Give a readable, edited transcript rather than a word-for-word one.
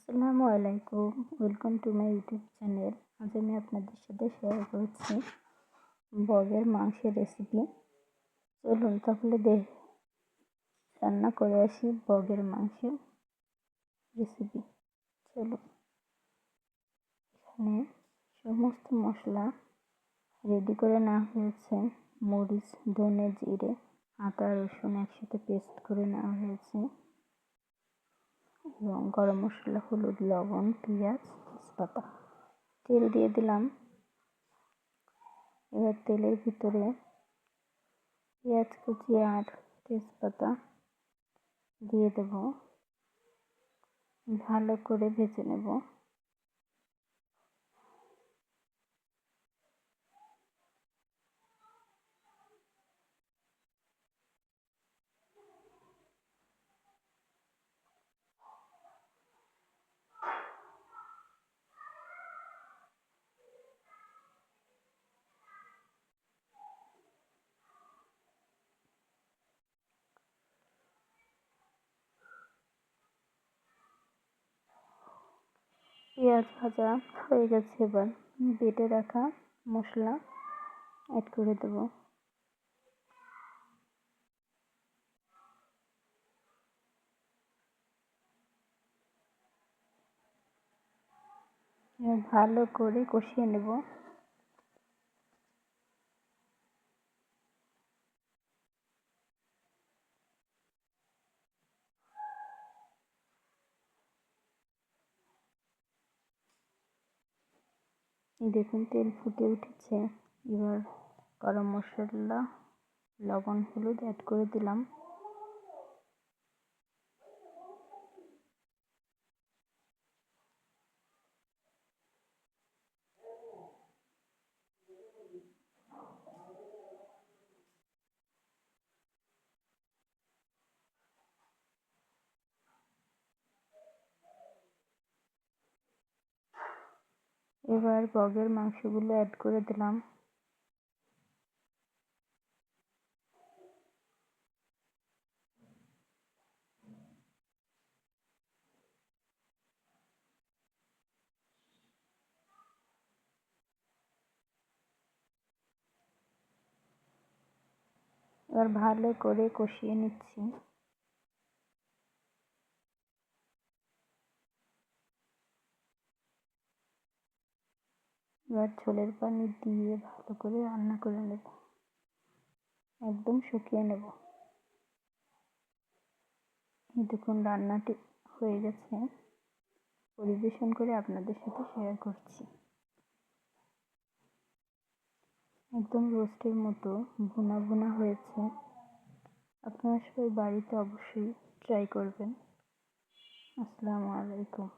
আসসালামু আলাইকুম, welcome to my YouTube channel. আজ আমি আপনাদের সাথে শেয়ার করছি বগের মাংসের রেসিপি। চলুন তাহলে রান্না করে আসি বগের মাংসের রেসিপি। চলুন, এখানে সমস্ত মশলা রেডি করে নেওয়া হয়েছে। মরিচ, ধনে, জিরে, আদা, রসুন একসাথে পেস্ট করে নেওয়া হয়েছে এবং গরম মশলা, হলুদ, লবণ, পেঁয়াজ, তেজপাতা। তেল দিয়ে দিলাম। এবার তেলের ভিতরে পেঁয়াজ কুচি আর তেজপাতা দিয়ে দেব, ভালো করে ভেজে নেব। পেঁয়াজ ভাজা হয়ে গেছে, এবার বেটে রাখা মশলা অ্যাড করে দেব। ভালো করে কষিয়ে নেব। দেখুন তেল ফুটে উঠেছে। এবার গরম মশলা, লবণ, হলুদ অ্যাড করে দিলাম। এবার বগের মাংসগুলো অ্যাড করে দিলাম। এবার ভালো করে কষিয়ে নিচ্ছি। এবার ঝোলের পানি দিয়ে ভালো করে রান্না করে নেব, একদম শুকিয়ে নেব। দেখুন রান্নাটি হয়ে গেছে, পরিবেশন করে আপনাদের সাথে শেয়ার করছি। একদম রোস্টের মতো ভুনা ভুনা হয়েছে। আপনারা সবাই বাড়িতে অবশ্যই ট্রাই করবেন। আসসালামু আলাইকুম।